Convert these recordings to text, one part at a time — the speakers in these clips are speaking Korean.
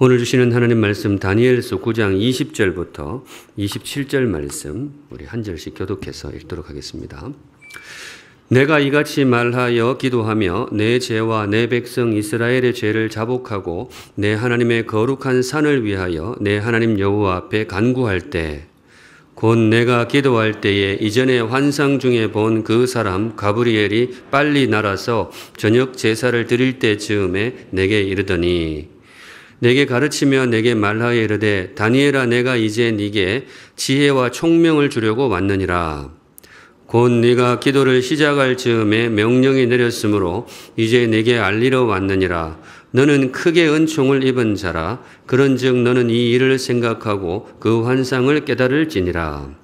오늘 주시는 하나님 말씀 다니엘서 9장 20절부터 27절 말씀 우리 한 절씩 교독해서 읽도록 하겠습니다. 내가 이같이 말하여 기도하며 내 죄와 내 백성 이스라엘의 죄를 자복하고 내 하나님의 거룩한 산을 위하여 내 하나님 여호와 앞에 간구할 때 곧 내가 기도할 때에 이전에 환상 중에 본 그 사람 가브리엘이 빨리 날아서 저녁 제사를 드릴 때 즈음에 내게 이르더니 내게 가르치며 내게 말하여 이르되 다니엘아 내가 이제 네게 지혜와 총명을 주려고 왔느니라. 곧 네가 기도를 시작할 즈음에 명령이 내렸으므로 이제 네게 알리러 왔느니라. 너는 크게 은총을 입은 자라. 그런즉 너는 이 일을 생각하고 그 환상을 깨달을지니라.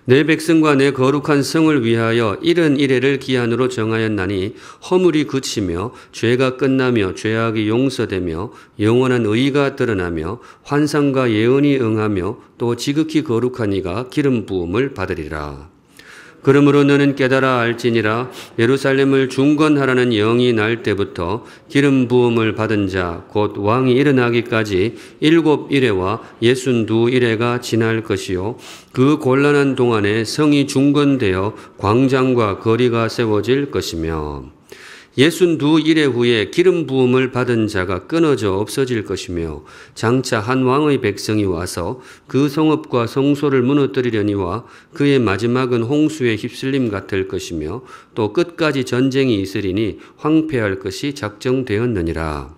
내 백성과 내 거룩한 성을 위하여 70일을 기한으로 정하였나니 허물이 그치며 죄가 끝나며 죄악이 용서되며 영원한 의가 드러나며 환상과 예언이 응하며 또 지극히 거룩한 이가 기름 부음을 받으리라. 그러므로 너는 깨달아 알지니라. 예루살렘을 중건하라는 영이 날 때부터 기름 부음을 받은 자 곧 왕이 일어나기까지 7일에와 62일에가 지날 것이요 그 곤란한 동안에 성이 중건되어 광장과 거리가 세워질 것이며 62일의 후에 기름 부음을 받은 자가 끊어져 없어질 것이며 장차 한 왕의 백성이 와서 그 성읍과 성소를 무너뜨리려니와 그의 마지막은 홍수에 휩쓸림 같을 것이며 또 끝까지 전쟁이 있으리니 황폐할 것이 작정되었느니라.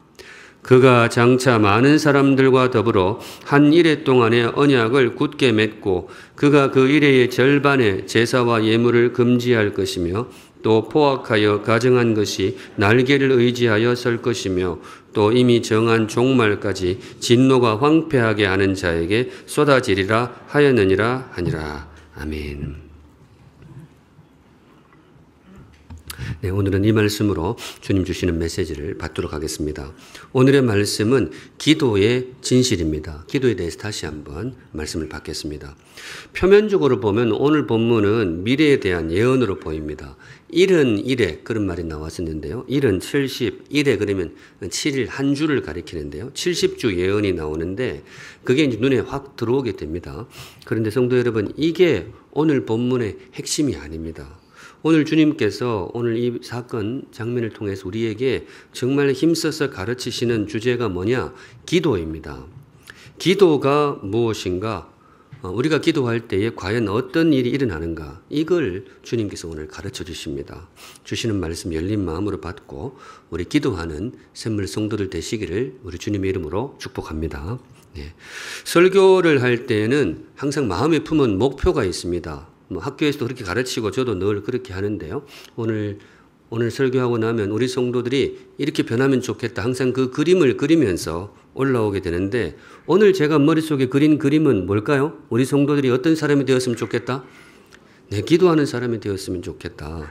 그가 장차 많은 사람들과 더불어 한 일해 동안의 언약을 굳게 맺고 그가 그 일해의 절반의 제사와 예물을 금지할 것이며 또 포악하여 가정한 것이 날개를 의지하여 설 것이며 또 이미 정한 종말까지 진노가 황폐하게 하는 자에게 쏟아지리라 하였느니라 하니라. 아멘. 네, 오늘은 이 말씀으로 주님 주시는 메시지를 받도록 하겠습니다. 오늘의 말씀은 기도의 진실입니다. 기도에 대해서 다시 한번 말씀을 받겠습니다. 표면적으로 보면 오늘 본문은 미래에 대한 예언으로 보입니다. 70일에 그런 말이 나왔었는데요. 70일에 그러면 7일 한 주를 가리키는데요. 70주 예언이 나오는데 그게 이제 눈에 확 들어오게 됩니다. 그런데 성도 여러분, 이게 오늘 본문의 핵심이 아닙니다. 오늘 주님께서 오늘 이 사건 장면을 통해서 우리에게 정말 힘써서 가르치시는 주제가 뭐냐? 기도입니다. 기도가 무엇인가? 우리가 기도할 때에 과연 어떤 일이 일어나는가? 이걸 주님께서 오늘 가르쳐 주십니다. 주시는 말씀 열린 마음으로 받고 우리 기도하는 샘물 성도들 되시기를 우리 주님의 이름으로 축복합니다. 네. 설교를 할 때에는 항상 마음에 품은 목표가 있습니다. 학교에서도 그렇게 가르치고 저도 늘 그렇게 하는데요. 오늘 설교하고 나면 우리 성도들이 이렇게 변하면 좋겠다. 항상 그 그림을 그리면서 올라오게 되는데 오늘 제가 머릿속에 그린 그림은 뭘까요? 우리 성도들이 어떤 사람이 되었으면 좋겠다? 네, 기도하는 사람이 되었으면 좋겠다.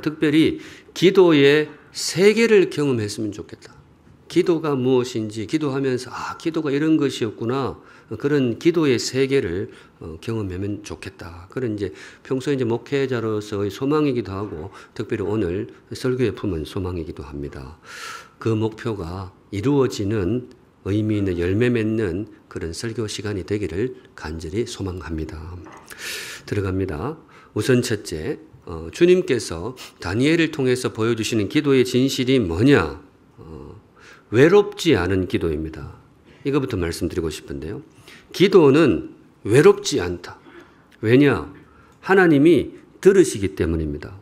특별히 기도의 세계를 경험했으면 좋겠다. 기도가 무엇인지 기도하면서 기도가 이런 것이었구나. 그런 기도의 세계를 경험하면 좋겠다. 그런 이제 평소에 이제 목회자로서의 소망이기도 하고 특별히 오늘 설교에 품은 소망이기도 합니다. 그 목표가 이루어지는 의미 있는 열매 맺는 그런 설교 시간이 되기를 간절히 소망합니다. 들어갑니다. 우선 첫째, 주님께서 다니엘을 통해서 보여주시는 기도의 진실이 뭐냐? 외롭지 않은 기도입니다. 이거부터 말씀드리고 싶은데요. 기도는 외롭지 않다. 왜냐? 하나님이 들으시기 때문입니다.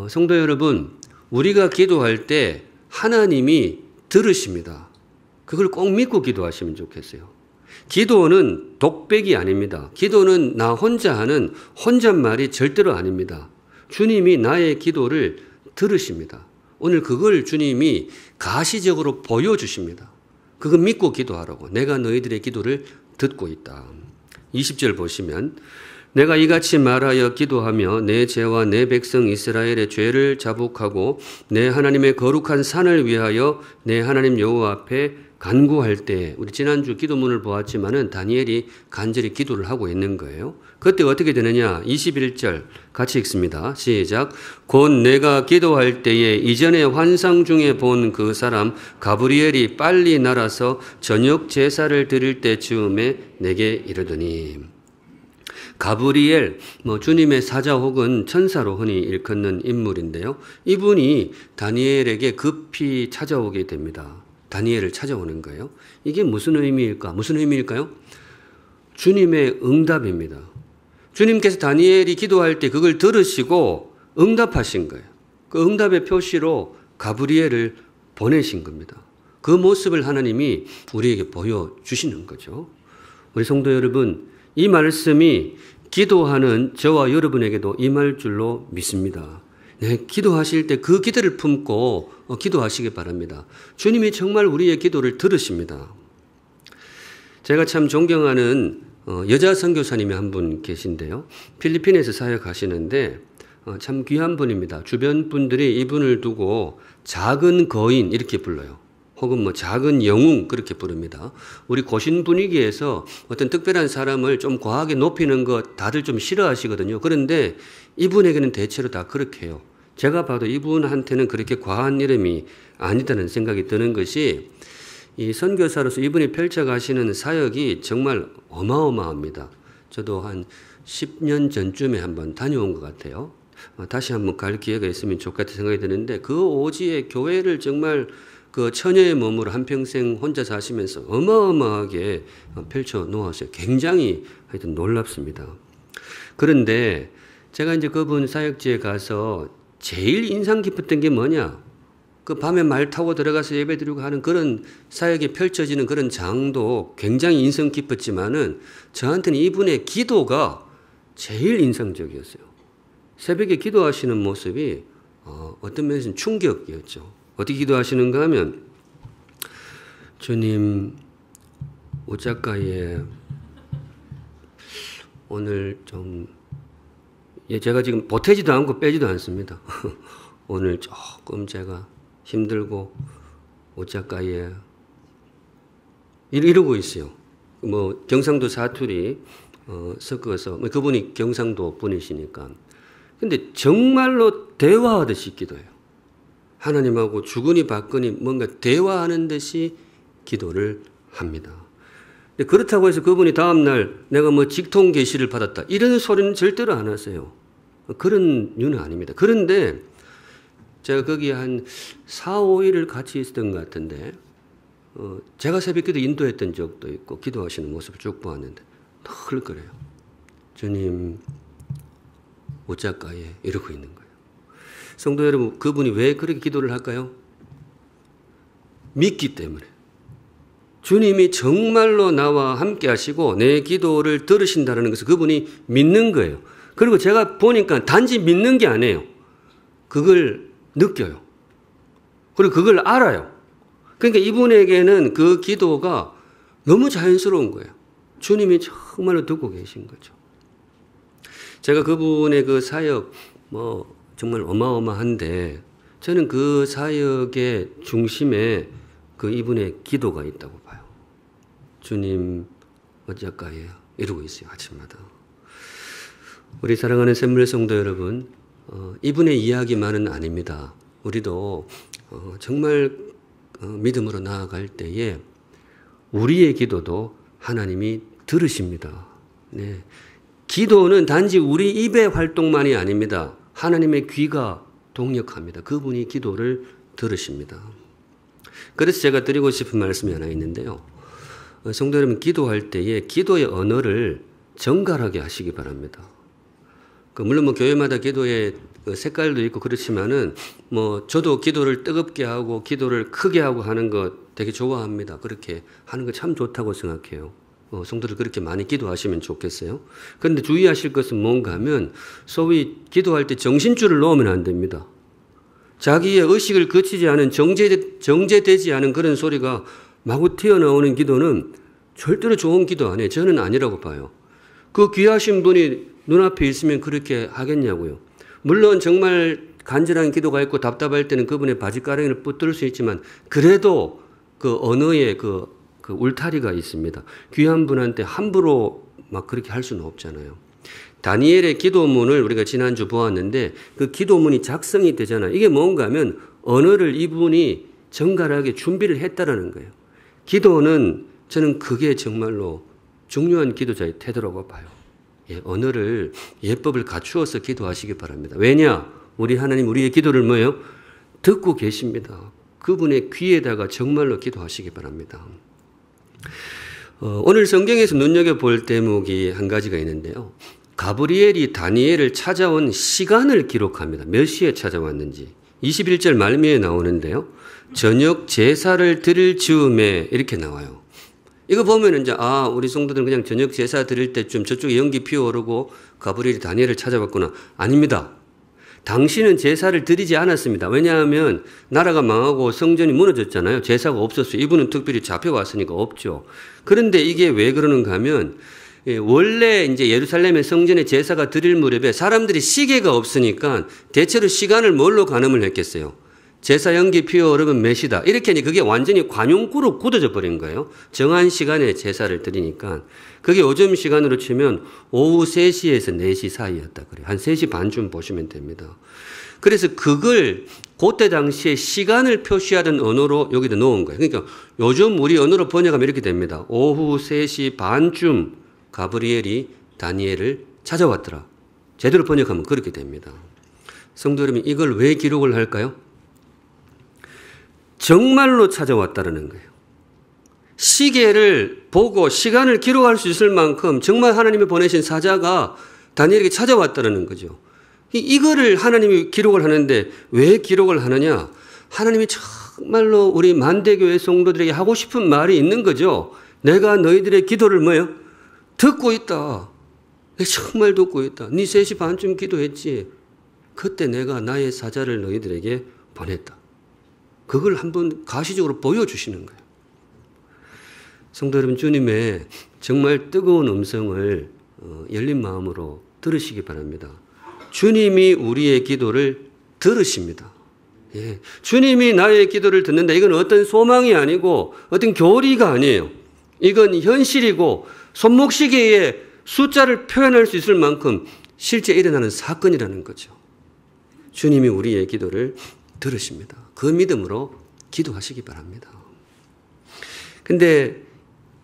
성도 여러분, 우리가 기도할 때 하나님이 들으십니다. 그걸 꼭 믿고 기도하시면 좋겠어요. 기도는 독백이 아닙니다. 기도는 나 혼자 하는 혼잣말이 절대로 아닙니다. 주님이 나의 기도를 들으십니다. 오늘 그걸 주님이 가시적으로 보여주십니다. 그거 믿고 기도하라고. 내가 너희들의 기도를 듣고 있다. 20절 보시면 내가 이같이 말하여 기도하며 내 죄와 내 백성 이스라엘의 죄를 자복하고 내 하나님의 거룩한 산을 위하여 내 하나님 여호와 앞에 간구할 때 우리 지난주 기도문을 보았지만은 다니엘이 간절히 기도를 하고 있는 거예요. 그때 어떻게 되느냐? 21절 같이 읽습니다. 시작. 곧 내가 기도할 때에 이전에 환상 중에 본 그 사람 가브리엘이 빨리 날아서 저녁 제사를 드릴 때쯤에 내게 이르더니. 가브리엘, 주님의 사자 혹은 천사로 흔히 일컫는 인물인데요. 이분이 다니엘에게 급히 찾아오게 됩니다. 다니엘을 찾아오는 거예요. 이게 무슨 의미일까? 무슨 의미일까요? 주님의 응답입니다. 주님께서 다니엘이 기도할 때 그걸 들으시고 응답하신 거예요. 그 응답의 표시로 가브리엘을 보내신 겁니다. 그 모습을 하나님이 우리에게 보여주시는 거죠. 우리 성도 여러분, 이 말씀이 기도하는 저와 여러분에게도 임할 줄로 믿습니다. 네, 기도하실 때 그 기도를 품고 기도하시기 바랍니다. 주님이 정말 우리의 기도를 들으십니다. 제가 참 존경하는 여자 선교사님이 한 분 계신데요. 필리핀에서 사역하시는데 참 귀한 분입니다. 주변 분들이 이분을 두고 작은 거인 이렇게 불러요. 혹은 작은 영웅 그렇게 부릅니다. 우리 고신 분위기에서 어떤 특별한 사람을 좀 과하게 높이는 것 다들 좀 싫어하시거든요. 그런데 이분에게는 대체로 다 그렇게 해요. 제가 봐도 이분한테는 그렇게 과한 이름이 아니다는 생각이 드는 것이 이 선교사로서 이분이 펼쳐가시는 사역이 정말 어마어마합니다. 저도 한 10년 전쯤에 한번 다녀온 것 같아요. 다시 한번 갈 기회가 있으면 좋겠다 생각이 드는데 그 오지의 교회를 정말 그 처녀의 몸으로 한평생 혼자 사시면서 어마어마하게 펼쳐 놓았어요. 굉장히 하여튼 놀랍습니다. 그런데 제가 이제 그분 사역지에 가서 제일 인상 깊었던 게 뭐냐? 그 밤에 말 타고 들어가서 예배 드리고 하는 그런 사역이 펼쳐지는 그런 장도 굉장히 인상 깊었지만은 저한테는 이분의 기도가 제일 인상적이었어요. 새벽에 기도하시는 모습이 어떤 면에서는 충격이었죠. 어떻게 기도하시는가 하면 주님 옷작가에 오늘 좀 제가 지금 보태지도 않고 빼지도 않습니다. 오늘 조금 제가 힘들고 옷작가에 이러고 있어요. 경상도 사투리 섞어서 그분이 경상도 분이시니까. 근데 정말로 대화하듯이 기도해요. 하나님하고 주거니 받거니 뭔가 대화하는 듯이 기도를 합니다. 그렇다고 해서 그분이 다음날 내가 직통 계시를 받았다 이런 소리는 절대로 안 하세요. 그런 류는 아닙니다. 그런데 제가 거기 한 4, 5일을 같이 있었던 것 같은데 제가 새벽기도 인도했던 적도 있고 기도하시는 모습을 쭉 보았는데 늘 그래요. 주님 옷작가에 이러고 있는 거예요. 성도 여러분, 그분이 왜 그렇게 기도를 할까요? 믿기 때문에. 주님이 정말로 나와 함께 하시고 내 기도를 들으신다는 것을 그분이 믿는 거예요. 그리고 제가 보니까 단지 믿는 게 아니에요. 그걸 느껴요. 그리고 그걸 알아요. 그러니까 이분에게는 그 기도가 너무 자연스러운 거예요. 주님이 정말로 듣고 계신 거죠. 제가 그분의 그 사역 정말 어마어마한데 저는 그 사역의 중심에 그 이분의 기도가 있다고 봐요. 주님 어찌할까요? 이러고 있어요. 아침마다. 우리 사랑하는 샘물 성도 여러분, 이분의 이야기만은 아닙니다. 우리도 정말 믿음으로 나아갈 때에 우리의 기도도 하나님이 들으십니다. 네. 기도는 단지 우리 입의 활동만이 아닙니다. 하나님의 귀가 동력합니다. 그분이 기도를 들으십니다. 그래서 제가 드리고 싶은 말씀이 하나 있는데요. 성도 여러분, 기도할 때에 기도의 언어를 정갈하게 하시기 바랍니다. 물론 교회마다 기도의 색깔도 있고 그렇지만은 저도 기도를 뜨겁게 하고 기도를 크게 하고 하는 거 되게 좋아합니다. 그렇게 하는 거 참 좋다고 생각해요. 성도들 그렇게 많이 기도하시면 좋겠어요. 그런데 주의하실 것은 뭔가 하면 소위 기도할 때 정신줄을 놓으면 안 됩니다. 자기의 의식을 거치지 않은 정제되지 않은 그런 소리가 마구 튀어나오는 기도는 절대로 좋은 기도 아니에요. 저는 아니라고 봐요. 그 귀하신 분이 눈앞에 있으면 그렇게 하겠냐고요. 물론 정말 간절한 기도가 있고 답답할 때는 그분의 바지가랑이를 붙들 수 있지만 그래도 그 언어의 그 울타리가 있습니다. 귀한 분한테 함부로 막 그렇게 할 수는 없잖아요. 다니엘의 기도문을 우리가 지난주 보았는데 그 기도문이 작성이 되잖아요. 이게 뭔가 하면 언어를 이분이 정갈하게 준비를 했다라는 거예요. 기도는 저는 그게 정말로 중요한 기도자의 태도라고 봐요. 예, 언어를 예법을 갖추어서 기도하시기 바랍니다. 왜냐? 우리 하나님 우리의 기도를 뭐예요? 듣고 계십니다. 그분의 귀에다가 정말로 기도하시기 바랍니다. 오늘 성경에서 눈여겨볼 대목이 한 가지가 있는데요. 가브리엘이 다니엘을 찾아온 시간을 기록합니다. 몇 시에 찾아왔는지. 21절 말미에 나오는데요. 저녁 제사를 드릴 즈음에 이렇게 나와요. 이거 보면 이제 우리 성도들은 그냥 저녁 제사 드릴 때쯤 저쪽에 연기 피어오르고 가브리엘이 다니엘을 찾아왔구나. 아닙니다. 당신은 제사를 드리지 않았습니다. 왜냐하면 나라가 망하고 성전이 무너졌잖아요. 제사가 없었어요. 이분은 특별히 잡혀왔으니까 없죠. 그런데 이게 왜 그러는가 하면 원래 이제 예루살렘의 성전에 제사가 드릴 무렵에 사람들이 시계가 없으니까 대체로 시간을 뭘로 가늠을 했겠어요? 제사 연기 피어오르면 몇 시다. 이렇게 하니 그게 완전히 관용구로 굳어져 버린 거예요. 정한 시간에 제사를 드리니까. 그게 요즘 시간으로 치면 오후 3시에서 4시 사이였다 그래요. 한 3시 반쯤 보시면 됩니다. 그래서 그걸 그때 당시에 시간을 표시하던 언어로 여기다 놓은 거예요. 그러니까 요즘 우리 언어로 번역하면 이렇게 됩니다. 오후 3시 반쯤 가브리엘이 다니엘을 찾아왔더라. 제대로 번역하면 그렇게 됩니다. 성도 여러분, 이걸 왜 기록을 할까요? 정말로 찾아왔다는 거예요. 시계를 보고 시간을 기록할 수 있을 만큼 정말 하나님이 보내신 사자가 다니엘에게 찾아왔다는 거죠. 이거를 하나님이 기록을 하는데 왜 기록을 하느냐? 하나님이 정말로 우리 만대교회 성도들에게 하고 싶은 말이 있는 거죠. 내가 너희들의 기도를 뭐예요? 듣고 있다. 내가 정말 듣고 있다. 네 3시 반쯤 기도했지. 그때 내가 나의 사자를 너희들에게 보냈다. 그걸 한번 가시적으로 보여주시는 거예요. 성도 여러분, 주님의 정말 뜨거운 음성을 열린 마음으로 들으시기 바랍니다. 주님이 우리의 기도를 들으십니다. 예. 주님이 나의 기도를 듣는다. 이건 어떤 소망이 아니고 어떤 교리가 아니에요. 이건 현실이고 손목시계의 숫자를 표현할 수 있을 만큼 실제 일어나는 사건이라는 거죠. 주님이 우리의 기도를 들으십니다. 그 믿음으로 기도하시기 바랍니다. 근데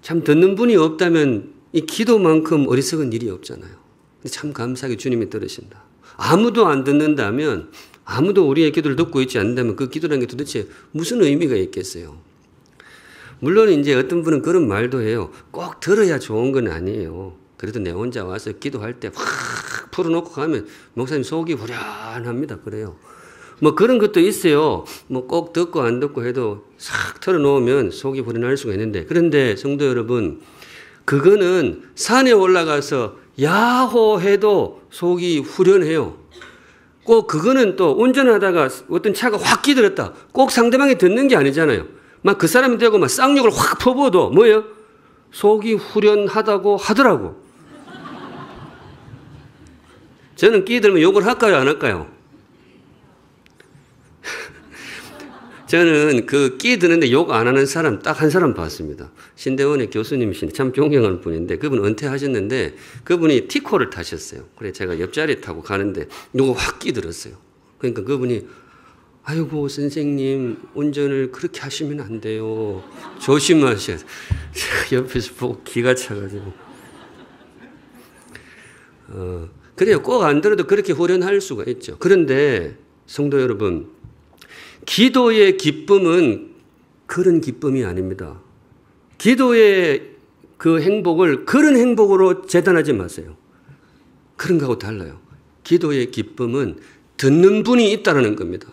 참 듣는 분이 없다면 이 기도만큼 어리석은 일이 없잖아요. 근데 참 감사하게 주님이 들으신다. 아무도 안 듣는다면, 아무도 우리의 기도를 듣고 있지 않는다면 그 기도라는 게 도대체 무슨 의미가 있겠어요? 물론 이제 어떤 분은 그런 말도 해요. 꼭 들어야 좋은 건 아니에요. 그래도 내 혼자 와서 기도할 때 확 풀어놓고 가면 목사님 속이 후련합니다. 그래요. 뭐 그런 것도 있어요. 뭐 꼭 듣고 안 듣고 해도 싹 털어놓으면 속이 후련할 수가 있는데, 그런데 성도 여러분, 그거는 산에 올라가서 야호해도 속이 후련해요. 꼭 그거는 또 운전하다가 어떤 차가 확 끼들었다. 꼭 상대방이 듣는 게 아니잖아요. 막 그 사람이 되고 막 쌍욕을 확 퍼부어도 뭐예요? 속이 후련하다고 하더라고. 저는 끼들면 욕을 할까요, 안 할까요? 저는 그 끼드는데 욕 안 하는 사람 딱 한 사람 봤습니다. 신대원의 교수님이신데 참 존경하는 분인데 그분 은퇴하셨는데 그분이 티코를 타셨어요. 그래 제가 옆자리에 타고 가는데 누가 확 끼들었어요. 그러니까 그분이 아이고 선생님 운전을 그렇게 하시면 안 돼요. 조심하셔야 돼요. 제가 옆에서 보고 기가 차가지고. 그래요. 꼭 안 들어도 그렇게 후련할 수가 있죠. 그런데 성도 여러분, 기도의 기쁨은 그런 기쁨이 아닙니다. 기도의 그 행복을 그런 행복으로 재단하지 마세요. 그런 거하고 달라요. 기도의 기쁨은 듣는 분이 있다는 겁니다.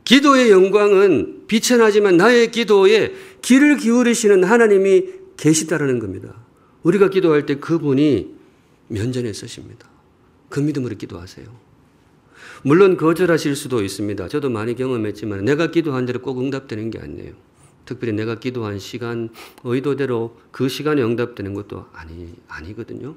기도의 영광은 비천하지만 나의 기도에 귀를 기울이시는 하나님이 계시다는 겁니다. 우리가 기도할 때 그분이 면전에 서십니다. 그 믿음으로 기도하세요. 물론 거절하실 수도 있습니다. 저도 많이 경험했지만 내가 기도한 대로 꼭 응답되는 게 아니에요. 특별히 내가 기도한 시간, 의도대로 그 시간에 응답되는 것도 아니거든요.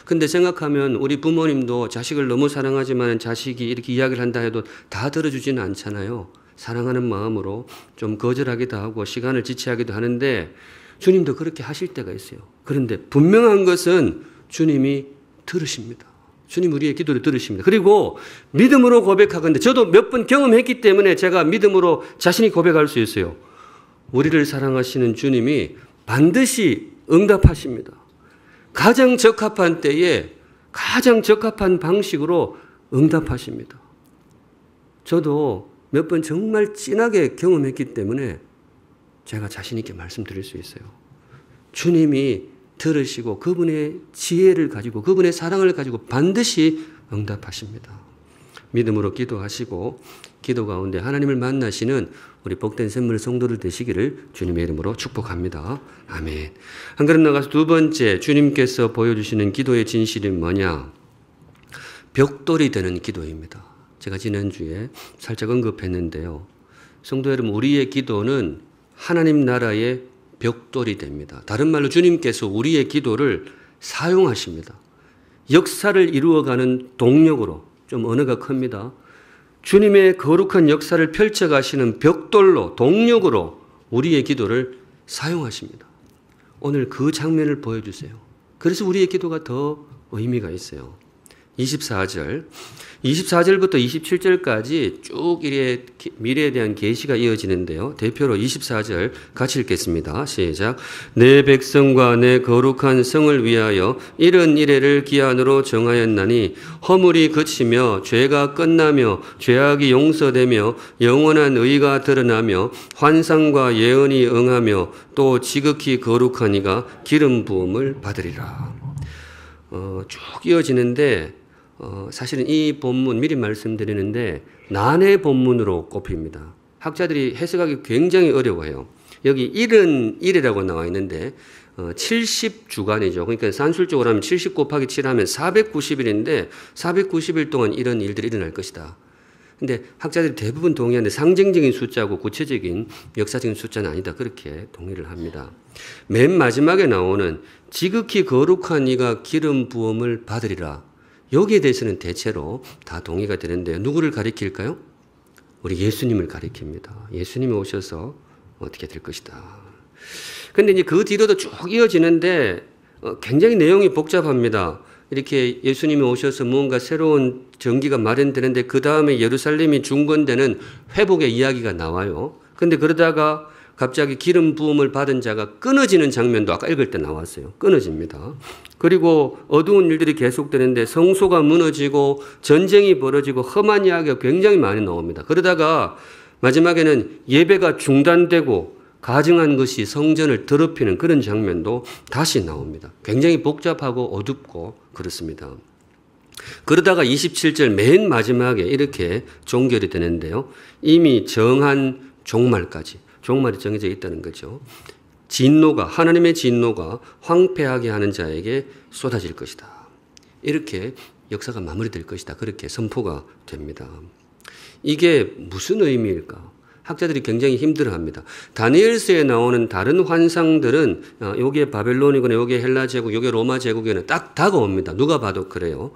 근데 생각하면 우리 부모님도 자식을 너무 사랑하지만 자식이 이렇게 이야기를 한다 해도 다 들어주지는 않잖아요. 사랑하는 마음으로 좀 거절하기도 하고 시간을 지체하기도 하는데 주님도 그렇게 하실 때가 있어요. 그런데 분명한 것은 주님이 들으십니다. 주님 우리의 기도를 들으십니다. 그리고 믿음으로 고백하건대 저도 몇 번 경험했기 때문에 제가 믿음으로 자신이 고백할 수 있어요. 우리를 사랑하시는 주님이 반드시 응답하십니다. 가장 적합한 때에 가장 적합한 방식으로 응답하십니다. 저도 몇 번 정말 진하게 경험했기 때문에 제가 자신 있게 말씀드릴 수 있어요. 주님이 들으시고 그분의 지혜를 가지고 그분의 사랑을 가지고 반드시 응답하십니다. 믿음으로 기도하시고 기도 가운데 하나님을 만나시는 우리 복된 샘물 성도들 되시기를 주님의 이름으로 축복합니다. 아멘. 한 걸음 나가서 두 번째 주님께서 보여주시는 기도의 진실이 뭐냐? 벽돌이 되는 기도입니다. 제가 지난주에 살짝 언급했는데요. 성도 여러분, 우리의 기도는 하나님 나라의 벽돌이 됩니다. 다른 말로 주님께서 우리의 기도를 사용하십니다. 역사를 이루어가는 동력으로, 좀 언어가 큽니다. 주님의 거룩한 역사를 펼쳐가시는 벽돌로, 동력으로 우리의 기도를 사용하십니다. 오늘 그 장면을 보여주세요. 그래서 우리의 기도가 더 의미가 있어요. 24절부터 27절까지 쭉 미래에 대한 계시가 이어지는데요. 대표로 24절 같이 읽겠습니다. 시작. 내 백성과 내 거룩한 성을 위하여 이런 이래를 기한으로 정하였나니 허물이 그치며 죄가 끝나며 죄악이 용서되며 영원한 의가 드러나며 환상과 예언이 응하며 또 지극히 거룩한 이가 기름 부음을 받으리라. 쭉 이어지는데 사실은 이 본문 미리 말씀드리는데 난해 본문으로 꼽힙니다. 학자들이 해석하기 굉장히 어려워요. 여기 일은 일이라고 나와 있는데 70주간이죠. 그러니까 산술적으로 하면 70 곱하기 7 하면 490일인데 490일 동안 이런 일들이 일어날 것이다. 근데 학자들이 대부분 동의하는데 상징적인 숫자고 구체적인 역사적인 숫자는 아니다. 그렇게 동의를 합니다. 맨 마지막에 나오는 지극히 거룩한 이가 기름 부음을 받으리라. 여기에 대해서는 대체로 다 동의가 되는데요. 누구를 가리킬까요? 우리 예수님을 가리킵니다. 예수님이 오셔서 어떻게 될 것이다. 근데 이제 그 뒤로도 쭉 이어지는데 굉장히 내용이 복잡합니다. 이렇게 예수님이 오셔서 무언가 새로운 전기가 마련되는데 그 다음에 예루살렘이 중건되는 회복의 이야기가 나와요. 근데 그러다가 갑자기 기름 부음을 받은 자가 끊어지는 장면도 아까 읽을 때 나왔어요. 끊어집니다. 그리고 어두운 일들이 계속되는데 성소가 무너지고 전쟁이 벌어지고 험한 이야기가 굉장히 많이 나옵니다. 그러다가 마지막에는 예배가 중단되고 가증한 것이 성전을 더럽히는 그런 장면도 다시 나옵니다. 굉장히 복잡하고 어둡고 그렇습니다. 그러다가 27절 맨 마지막에 이렇게 종결이 되는데요. 이미 정한 종말까지. 종말이 정해져 있다는 거죠. 진노가 하나님의 진노가 황폐하게 하는 자에게 쏟아질 것이다. 이렇게 역사가 마무리될 것이다. 그렇게 선포가 됩니다. 이게 무슨 의미일까? 학자들이 굉장히 힘들어합니다. 다니엘서에 나오는 다른 환상들은 여기에 바벨론이거나 여기에 헬라 제국, 여기에 로마 제국에는 딱 다가옵니다. 누가 봐도 그래요.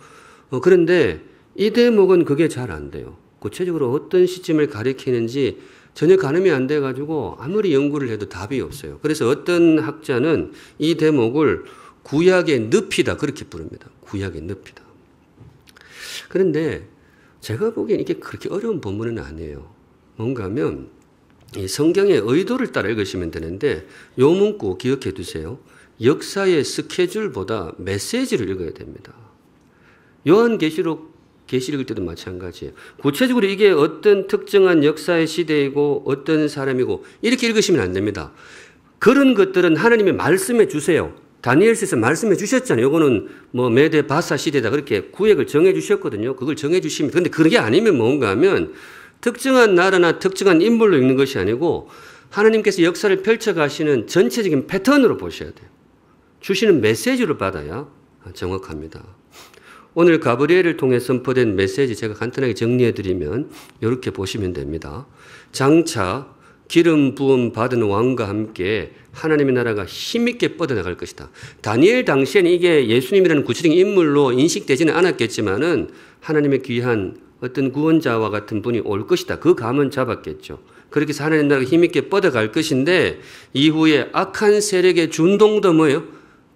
그런데 이 대목은 그게 잘 안 돼요. 구체적으로 어떤 시점을 가리키는지 전혀 가늠이 안 돼가지고 아무리 연구를 해도 답이 없어요. 그래서 어떤 학자는 이 대목을 구약의 늪이다 그렇게 부릅니다. 구약의 늪이다. 그런데 제가 보기엔 이게 그렇게 어려운 본문은 아니에요. 뭔가 하면 이 성경의 의도를 따라 읽으시면 되는데 요 문구 기억해 두세요. 역사의 스케줄보다 메시지를 읽어야 됩니다. 요한계시록 계시 읽을 때도 마찬가지예요. 구체적으로 이게 어떤 특정한 역사의 시대이고 어떤 사람이고 이렇게 읽으시면 안 됩니다. 그런 것들은 하나님이 말씀해 주세요. 다니엘서에서 말씀해 주셨잖아요. 이거는 뭐 메데 바사 시대다 그렇게 구획을 정해 주셨거든요. 그걸 정해 주시면. 그런데 그게 아니면 뭔가 하면 특정한 나라나 특정한 인물로 읽는 것이 아니고 하나님께서 역사를 펼쳐가시는 전체적인 패턴으로 보셔야 돼요. 주시는 메시지로 받아야 정확합니다. 오늘 가브리엘을 통해 선포된 메시지 제가 간단하게 정리해드리면 이렇게 보시면 됩니다. 장차 기름 부음 받은 왕과 함께 하나님의 나라가 힘있게 뻗어나갈 것이다. 다니엘 당시에는 이게 예수님이라는 구체적인 인물로 인식되지는 않았겠지만은 하나님의 귀한 어떤 구원자와 같은 분이 올 것이다. 그 감은 잡았겠죠. 그렇게 해서 하나님의 나라가 힘있게 뻗어갈 것인데 이후에 악한 세력의 준동도 뭐예요?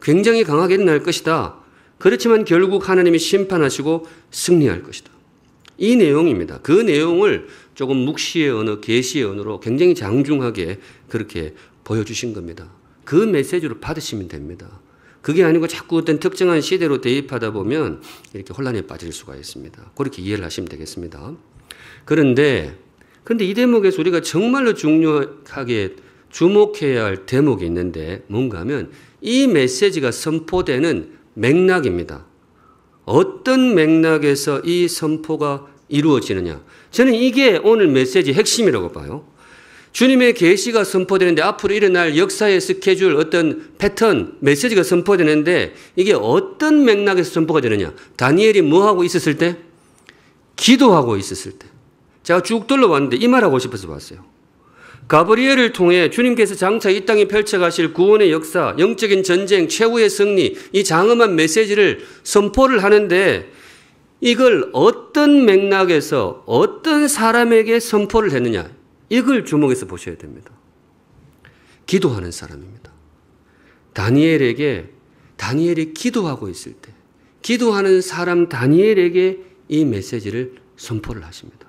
굉장히 강하게 일어날 것이다. 그렇지만 결국 하나님이 심판하시고 승리할 것이다. 이 내용입니다. 그 내용을 조금 묵시의 언어, 계시의 언어로 굉장히 장중하게 그렇게 보여주신 겁니다. 그 메시지로 받으시면 됩니다. 그게 아니고 자꾸 어떤 특정한 시대로 대입하다 보면 이렇게 혼란에 빠질 수가 있습니다. 그렇게 이해를 하시면 되겠습니다. 그런데 이 대목에서 우리가 정말로 중요하게 주목해야 할 대목이 있는데 뭔가 하면 이 메시지가 선포되는 맥락입니다. 어떤 맥락에서 이 선포가 이루어지느냐. 저는 이게 오늘 메시지의 핵심이라고 봐요. 주님의 계시가 선포되는데 앞으로 일어날 역사의 스케줄, 어떤 패턴, 메시지가 선포되는데 이게 어떤 맥락에서 선포가 되느냐. 다니엘이 뭐 하고 있었을 때? 기도하고 있었을 때. 제가 쭉 둘러봤는데 이 말하고 싶어서 봤어요. 가브리엘을 통해 주님께서 장차 이 땅에 펼쳐가실 구원의 역사, 영적인 전쟁, 최후의 승리, 이 장엄한 메시지를 선포를 하는데 이걸 어떤 맥락에서 어떤 사람에게 선포를 했느냐. 이걸 주목해서 보셔야 됩니다. 기도하는 사람입니다. 다니엘이 기도하고 있을 때 기도하는 사람 다니엘에게 이 메시지를 선포를 하십니다.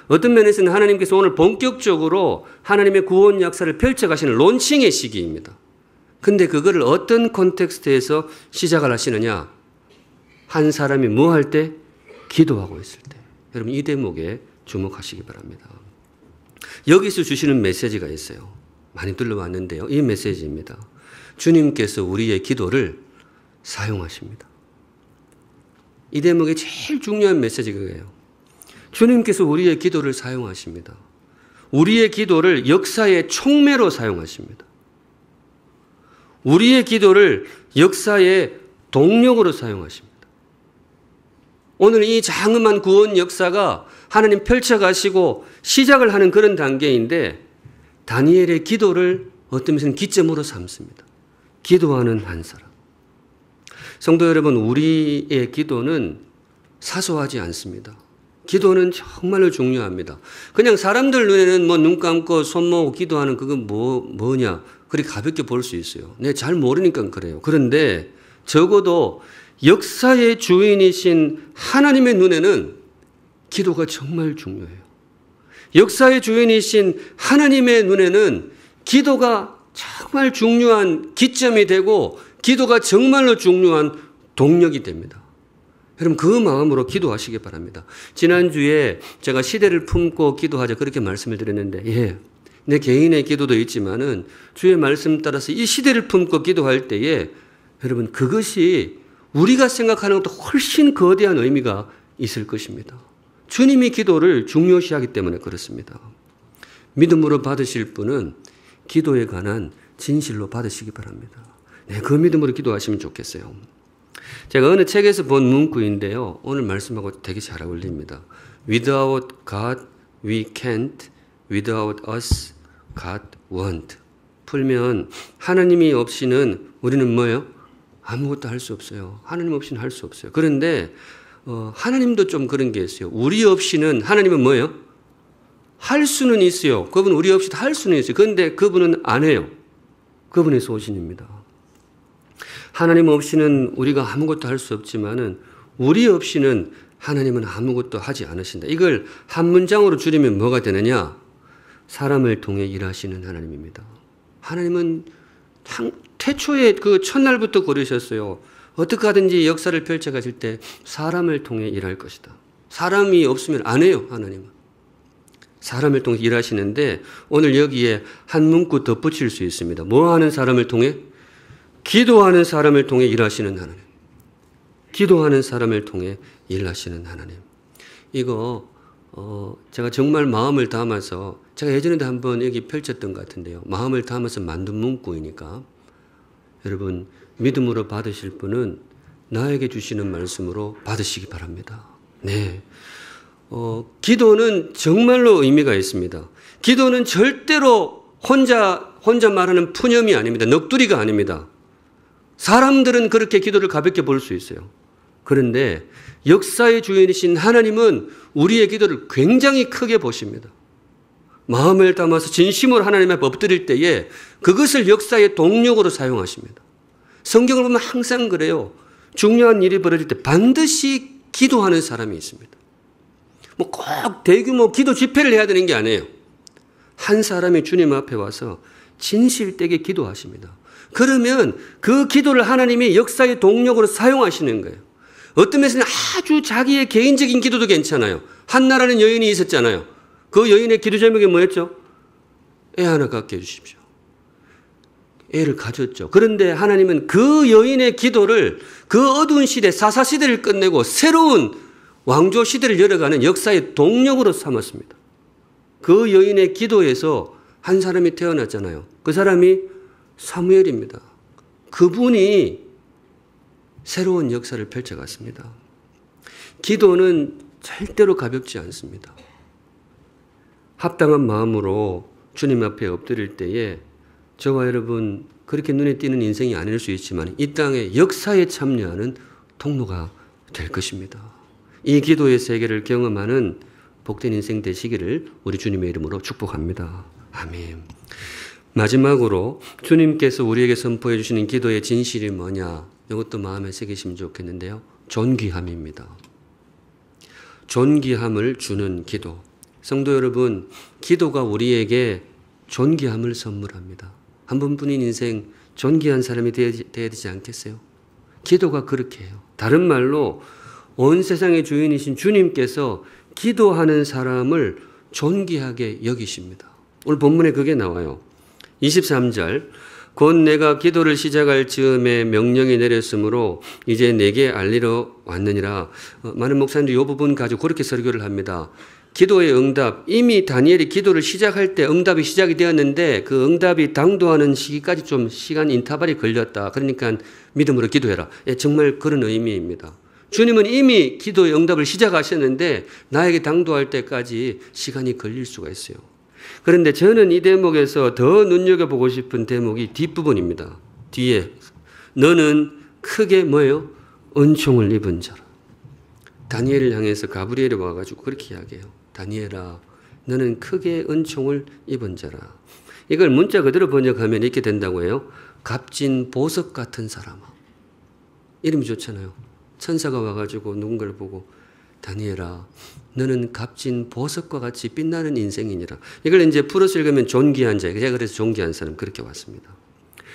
어떤 면에서는 하나님께서 오늘 본격적으로 하나님의 구원 역사를 펼쳐가시는 론칭의 시기입니다. 근데 그거를 어떤 콘텍스트에서 시작을 하시느냐. 한 사람이 뭐 할 때? 기도하고 있을 때. 여러분 이 대목에 주목하시기 바랍니다. 여기서 주시는 메시지가 있어요. 많이 둘러봤는데요. 이 메시지입니다. 주님께서 우리의 기도를 사용하십니다. 이 대목의 제일 중요한 메시지가 그거예요. 주님께서 우리의 기도를 사용하십니다. 우리의 기도를 역사의 촉매로 사용하십니다. 우리의 기도를 역사의 동력으로 사용하십니다. 오늘 이 장엄한 구원 역사가 하나님 펼쳐가시고 시작을 하는 그런 단계인데 다니엘의 기도를 어떤 면에서는 기점으로 삼습니다. 기도하는 한 사람. 성도 여러분, 우리의 기도는 사소하지 않습니다. 기도는 정말로 중요합니다. 그냥 사람들 눈에는 뭐 눈 감고 손 모으고 기도하는 그건 뭐냐 그렇게 가볍게 볼 수 있어요. 내가 잘 모르니까 그래요. 그런데 적어도 역사의 주인이신 하나님의 눈에는 기도가 정말 중요해요. 역사의 주인이신 하나님의 눈에는 기도가 정말 중요한 기점이 되고 기도가 정말로 중요한 동력이 됩니다. 여러분 그 마음으로 기도하시기 바랍니다. 지난주에 제가 시대를 품고 기도하자 그렇게 말씀을 드렸는데 내 개인의 기도도 있지만은 주의 말씀 따라서 이 시대를 품고 기도할 때에 여러분 그것이 우리가 생각하는 것보다 훨씬 거대한 의미가 있을 것입니다. 주님이 기도를 중요시하기 때문에 그렇습니다. 믿음으로 받으실 분은 기도에 관한 진실로 받으시기 바랍니다. 네, 그 믿음으로 기도하시면 좋겠어요. 제가 어느 책에서 본 문구인데요. 오늘 말씀하고 되게 잘 어울립니다. Without God we can't, without us God won't. 풀면 하나님이 없이는 우리는 뭐예요? 아무것도 할 수 없어요. 하나님 없이는 할 수 없어요. 그런데 하나님도 좀 그런 게 있어요. 우리 없이는 하나님은 뭐예요? 할 수는 있어요. 그분 우리 없이도 할 수는 있어요. 그런데 그분은 안 해요. 그분의 소신입니다. 하나님 없이는 우리가 아무것도 할 수 없지만은 우리 없이는 하나님은 아무것도 하지 않으신다. 이걸 한 문장으로 줄이면 뭐가 되느냐? 사람을 통해 일하시는 하나님입니다. 하나님은 태초에 그 첫날부터 고르셨어요. 어떻게 하든지 역사를 펼쳐가실 때 사람을 통해 일할 것이다. 사람이 없으면 안 해요, 하나님은. 사람을 통해 일하시는데 오늘 여기에 한 문구 덧붙일 수 있습니다. 뭐 하는 사람을 통해? 기도하는 사람을 통해 일하시는 하나님. 기도하는 사람을 통해 일하시는 하나님. 이거 제가 정말 마음을 담아서 제가 예전에도 한번 여기 펼쳤던 것 같은데요. 마음을 담아서 만든 문구이니까 여러분 믿음으로 받으실 분은 나에게 주시는 말씀으로 받으시기 바랍니다. 네, 기도는 정말로 의미가 있습니다. 기도는 절대로 혼자 말하는 푸념이 아닙니다. 넋두리가 아닙니다. 사람들은 그렇게 기도를 가볍게 볼 수 있어요. 그런데 역사의 주인이신 하나님은 우리의 기도를 굉장히 크게 보십니다. 마음을 담아서 진심으로 하나님 앞에 엎드릴 때에 그것을 역사의 동력으로 사용하십니다. 성경을 보면 항상 그래요. 중요한 일이 벌어질 때 반드시 기도하는 사람이 있습니다. 뭐 꼭 대규모 기도 집회를 해야 되는 게 아니에요. 한 사람이 주님 앞에 와서 진실되게 기도하십니다. 그러면 그 기도를 하나님이 역사의 동력으로 사용하시는 거예요. 어떤 면에서는 아주 자기의 개인적인 기도도 괜찮아요. 한나라는 여인이 있었잖아요. 그 여인의 기도 제목이 뭐였죠? 애 하나 갖게 해주십시오. 애를 가졌죠. 그런데 하나님은 그 여인의 기도를 그 어두운 시대, 사사시대를 끝내고 새로운 왕조 시대를 열어가는 역사의 동력으로 삼았습니다. 그 여인의 기도에서 한 사람이 태어났잖아요. 그 사람이 사무엘입니다. 그분이 새로운 역사를 펼쳐갔습니다. 기도는 절대로 가볍지 않습니다. 합당한 마음으로 주님 앞에 엎드릴 때에 저와 여러분 그렇게 눈에 띄는 인생이 아닐 수 있지만 이 땅의 역사에 참여하는 통로가 될 것입니다. 이 기도의 세계를 경험하는 복된 인생 되시기를 우리 주님의 이름으로 축복합니다. 아멘. 마지막으로 주님께서 우리에게 선포해 주시는 기도의 진실이 뭐냐? 이것도 마음에 새기시면 좋겠는데요. 존귀함입니다. 존귀함을 주는 기도. 성도 여러분, 기도가 우리에게 존귀함을 선물합니다. 한 번뿐인 인생 존귀한 사람이 되어야 되지 않겠어요? 기도가 그렇게 해요. 다른 말로 온 세상의 주인이신 주님께서 기도하는 사람을 존귀하게 여기십니다. 오늘 본문에 그게 나와요. 23절 곧 내가 기도를 시작할 즈음에 명령이 내렸으므로 이제 내게 알리러 왔느니라. 많은 목사님들이 이 부분 가지고 그렇게 설교를 합니다. 기도의 응답, 이미 다니엘이 기도를 시작할 때 응답이 시작이 되었는데 그 응답이 당도하는 시기까지 좀 시간 인터벌이 걸렸다. 그러니까 믿음으로 기도해라. 예, 정말 그런 의미입니다. 주님은 이미 기도의 응답을 시작하셨는데 나에게 당도할 때까지 시간이 걸릴 수가 있어요. 그런데 저는 이 대목에서 더 눈여겨보고 싶은 대목이 뒷부분입니다. 뒤에 너는 크게 뭐예요? 은총을 입은 자라. 다니엘을 향해서 가브리엘이 와가지고 그렇게 이야기해요. 다니엘아, 너는 크게 은총을 입은 자라. 이걸 문자 그대로 번역하면 이렇게 된다고 해요. 값진 보석 같은 사람아. 이름이 좋잖아요. 천사가 와가지고 누군가를 보고 다니엘아, 너는 값진 보석과 같이 빛나는 인생이니라. 이걸 이제 풀어서 읽으면 존귀한 자. 제가 그래서 존귀한 사람 그렇게 왔습니다.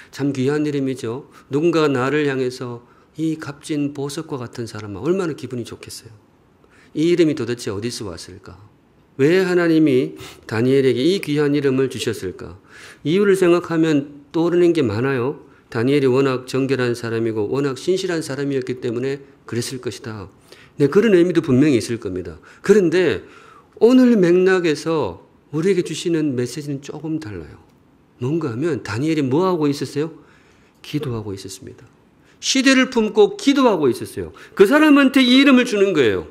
참 귀한 이름이죠. 누군가가 나를 향해서 이 값진 보석과 같은 사람아, 얼마나 기분이 좋겠어요. 이 이름이 도대체 어디서 왔을까? 왜 하나님이 다니엘에게 이 귀한 이름을 주셨을까? 이유를 생각하면 떠오르는 게 많아요. 다니엘이 워낙 정결한 사람이고 워낙 신실한 사람이었기 때문에 그랬을 것이다. 네, 그런 의미도 분명히 있을 겁니다. 그런데 오늘 맥락에서 우리에게 주시는 메시지는 조금 달라요. 뭔가 하면 다니엘이 뭐 하고 있었어요? 기도하고 있었습니다. 시대를 품고 기도하고 있었어요. 그 사람한테 이 이름을 주는 거예요.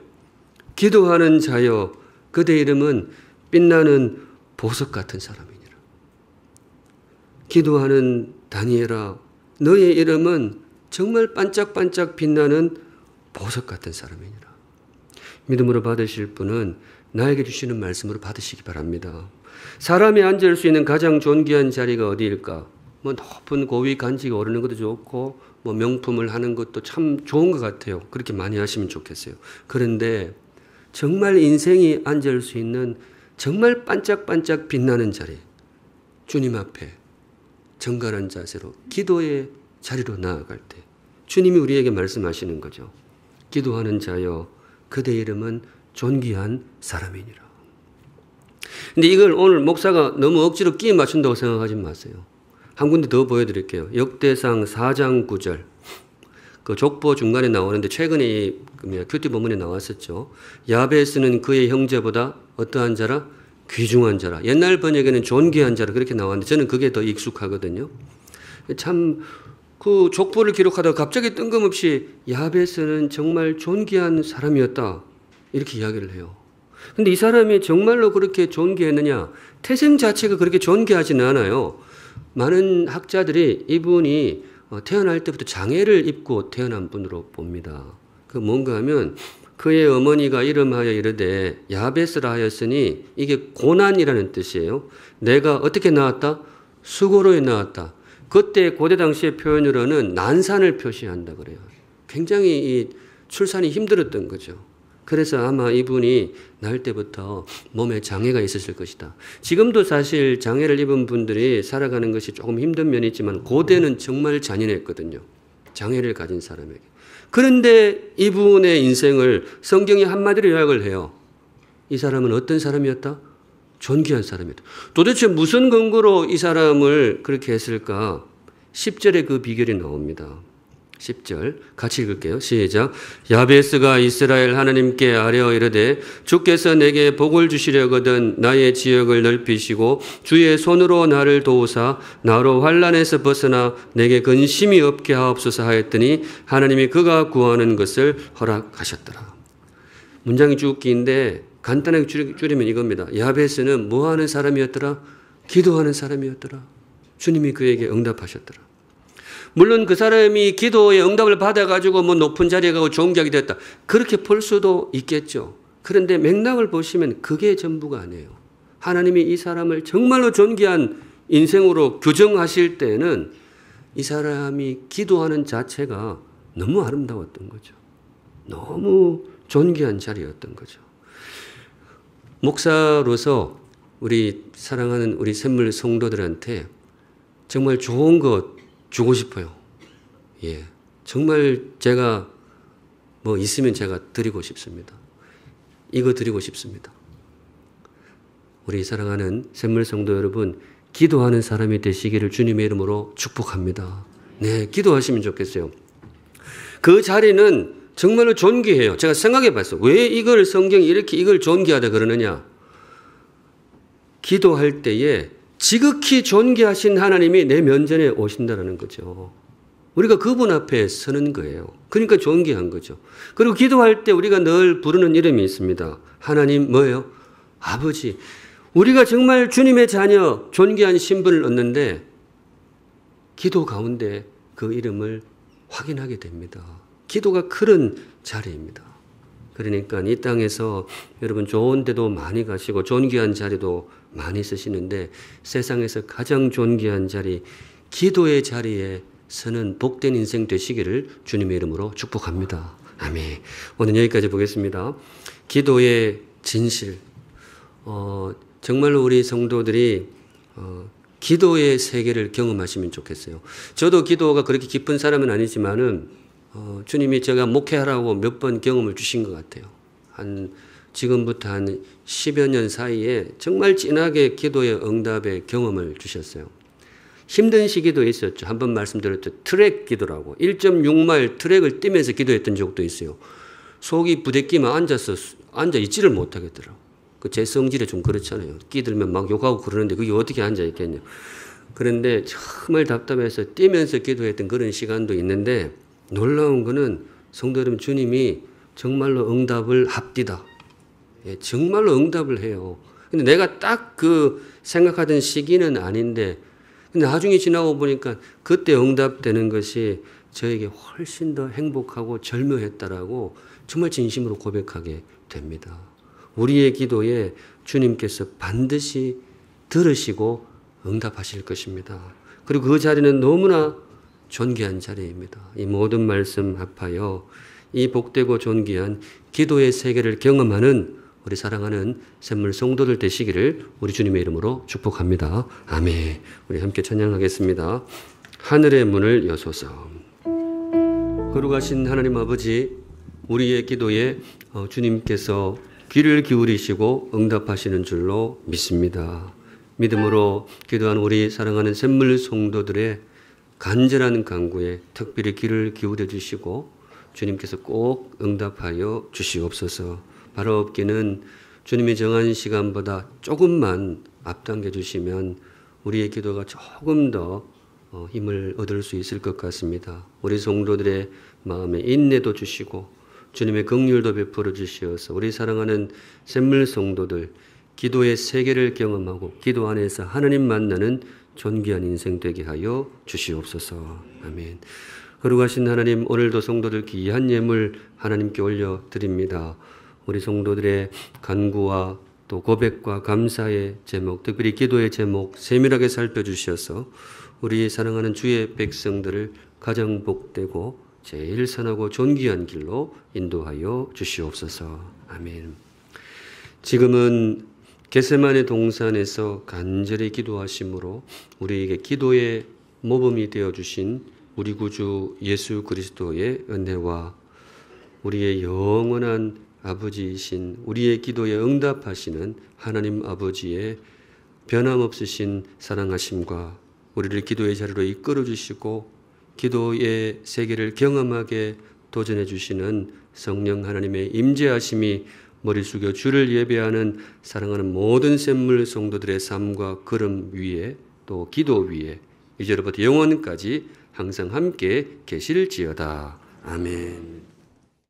기도하는 자여, 그대 이름은 빛나는 보석 같은 사람이니라. 기도하는 다니엘아, 너의 이름은 정말 반짝반짝 빛나는 보석 같은 사람이니라. 믿음으로 받으실 분은 나에게 주시는 말씀으로 받으시기 바랍니다. 사람이 앉을 수 있는 가장 존귀한 자리가 어디일까? 뭐 높은 고위 간직에 오르는 것도 좋고 뭐 명품을 하는 것도 참 좋은 것 같아요. 그렇게 많이 하시면 좋겠어요. 그런데 정말 인생이 앉을 수 있는 정말 반짝반짝 빛나는 자리, 주님 앞에 정갈한 자세로 기도의 자리로 나아갈 때 주님이 우리에게 말씀하시는 거죠. 기도하는 자여, 그대 이름은 존귀한 사람이니라. 근데 이걸 오늘 목사가 너무 억지로 끼워 맞춘다고 생각하지 마세요. 한 군데 더 보여드릴게요. 역대상 4장 9절. 그 족보 중간에 나오는데 최근에 큐티 본문에 나왔었죠. 야베스는 그의 형제보다 어떠한 자라? 귀중한 자라. 옛날 번역에는 존귀한 자라 그렇게 나왔는데 저는 그게 더 익숙하거든요. 참 그 족보를 기록하다가 갑자기 뜬금없이 야베스는 정말 존귀한 사람이었다. 이렇게 이야기를 해요. 근데 이 사람이 정말로 그렇게 존귀했느냐? 태생 자체가 그렇게 존귀하지는 않아요. 많은 학자들이 이분이 태어날 때부터 장애를 입고 태어난 분으로 봅니다. 그 뭔가 하면 그의 어머니가 이름하여 이르되 야베스라 하였으니 이게 고난이라는 뜻이에요. 내가 어떻게 낳았다? 수고로에 낳았다. 그때 고대 당시의 표현으로는 난산을 표시한다 그래요. 굉장히 이 출산이 힘들었던 거죠. 그래서 아마 이분이 낳을 때부터 몸에 장애가 있었을 것이다. 지금도 사실 장애를 입은 분들이 살아가는 것이 조금 힘든 면이 있지만 고대는 정말 잔인했거든요. 장애를 가진 사람에게. 그런데 이분의 인생을 성경이 한마디로 요약을 해요. 이 사람은 어떤 사람이었다? 존귀한 사람이었다. 도대체 무슨 근거로 이 사람을 그렇게 했을까? 10절에 그 비결이 나옵니다. 10절 같이 읽을게요. 시작. 야베스가 이스라엘 하나님께 아뢰어 이르되 주께서 내게 복을 주시려거든 나의 지역을 넓히시고 주의 손으로 나를 도우사 나로 환난에서 벗어나 내게 근심이 없게 하옵소서 하였더니 하나님이 그가 구하는 것을 허락하셨더라. 문장이 쭉 긴데 간단하게 줄이면 이겁니다. 야베스는 뭐하는 사람이었더라? 기도하는 사람이었더라. 주님이 그에게 응답하셨더라. 물론 그 사람이 기도의 응답을 받아가지고 뭐 높은 자리에 가고 존귀하게 됐다. 그렇게 볼 수도 있겠죠. 그런데 맥락을 보시면 그게 전부가 아니에요. 하나님이 이 사람을 정말로 존귀한 인생으로 규정하실 때는 이 사람이 기도하는 자체가 너무 아름다웠던 거죠. 너무 존귀한 자리였던 거죠. 목사로서 우리 사랑하는 우리 샘물 성도들한테 정말 좋은 것 주고 싶어요. 예. 정말 제가 뭐 있으면 제가 드리고 싶습니다. 이거 드리고 싶습니다. 우리 사랑하는 샘물 성도 여러분, 기도하는 사람이 되시기를 주님의 이름으로 축복합니다. 네, 기도하시면 좋겠어요. 그 자리는 정말로 존귀해요. 제가 생각해 봤어요. 왜 이걸 성경이 이렇게 이걸 존귀하다 그러느냐? 기도할 때에 지극히 존귀하신 하나님이 내 면전에 오신다는 거죠. 우리가 그분 앞에 서는 거예요. 그러니까 존귀한 거죠. 그리고 기도할 때 우리가 늘 부르는 이름이 있습니다. 하나님 뭐예요? 아버지. 우리가 정말 주님의 자녀, 존귀한 신분을 얻는데 기도 가운데 그 이름을 확인하게 됩니다. 기도가 그런 자리입니다. 그러니까 이 땅에서 여러분 좋은 데도 많이 가시고 존귀한 자리도 많이 쓰시는데 세상에서 가장 존귀한 자리, 기도의 자리에 서는 복된 인생 되시기를 주님의 이름으로 축복합니다. 아멘. 오늘 여기까지 보겠습니다. 기도의 진실. 정말로 우리 성도들이 기도의 세계를 경험하시면 좋겠어요. 저도 기도가 그렇게 깊은 사람은 아니지만은 주님이 제가 목회하라고 몇 번 경험을 주신 것 같아요. 지금부터 한 10여 년 사이에 정말 진하게 기도의 응답의 경험을 주셨어요. 힘든 시기도 있었죠. 한번 말씀드렸죠. 트랙 기도라고 1.6마일 트랙을 뛰면서 기도했던 적도 있어요. 속이 부대끼면 앉아 있지를 못하겠더라고요. 제 성질에 좀 그렇잖아요. 끼들면 막 욕하고 그러는데 그게 어떻게 앉아 있겠냐. 그런데 정말 답답해서 뛰면서 기도했던 그런 시간도 있는데 놀라운 거는 성도 여러분 주님이 정말로 응답을 합디다. 예, 정말로 응답을 해요. 근데 내가 딱 그 생각하던 시기는 아닌데 나중에 지나고 보니까 그때 응답되는 것이 저에게 훨씬 더 행복하고 절묘했다라고 정말 진심으로 고백하게 됩니다. 우리의 기도에 주님께서 반드시 들으시고 응답하실 것입니다. 그리고 그 자리는 너무나 존귀한 자리입니다. 이 모든 말씀 합하여 이 복되고 존귀한 기도의 세계를 경험하는 우리 사랑하는 샘물 성도들 되시기를 우리 주님의 이름으로 축복합니다. 아멘. 우리 함께 찬양하겠습니다. 하늘의 문을 여소서. 거룩하신 하나님 아버지, 우리의 기도에 주님께서 귀를 기울이시고 응답하시는 줄로 믿습니다. 믿음으로 기도한 우리 사랑하는 샘물 성도들의 간절한 간구에 특별히 귀를 기울여 주시고 주님께서 꼭 응답하여 주시옵소서. 바로 없기는 주님이 정한 시간보다 조금만 앞당겨 주시면 우리의 기도가 조금 더 힘을 얻을 수 있을 것 같습니다. 우리 성도들의 마음에 인내도 주시고 주님의 긍휼도 베풀어 주시어서 우리 사랑하는 샘물 성도들 기도의 세계를 경험하고 기도 안에서 하나님 만나는 존귀한 인생 되게 하여 주시옵소서. 아멘. 거룩하신 하나님, 오늘도 성도들 귀한 예물 하나님께 올려드립니다. 우리 성도들의 간구와 또 고백과 감사의 제목, 특별히 기도의 제목 세밀하게 살펴주셔서 우리 사랑하는 주의 백성들을 가장 복되고 제일 선하고 존귀한 길로 인도하여 주시옵소서. 아멘. 지금은 겟세마네 동산에서 간절히 기도하심으로 우리에게 기도의 모범이 되어주신 우리 구주 예수 그리스도의 은혜와 우리의 영원한 아버지이신 우리의 기도에 응답하시는 하나님 아버지의 변함없으신 사랑하심과 우리를 기도의 자리로 이끌어 주시고 기도의 세계를 경험하게 도전해 주시는 성령 하나님의 임재하심이 머리 숙여 주를 예배하는 사랑하는 모든 샘물 성도들의 삶과 걸음 위에 또 기도 위에 이제로부터 영원까지 항상 함께 계실지어다. 아멘.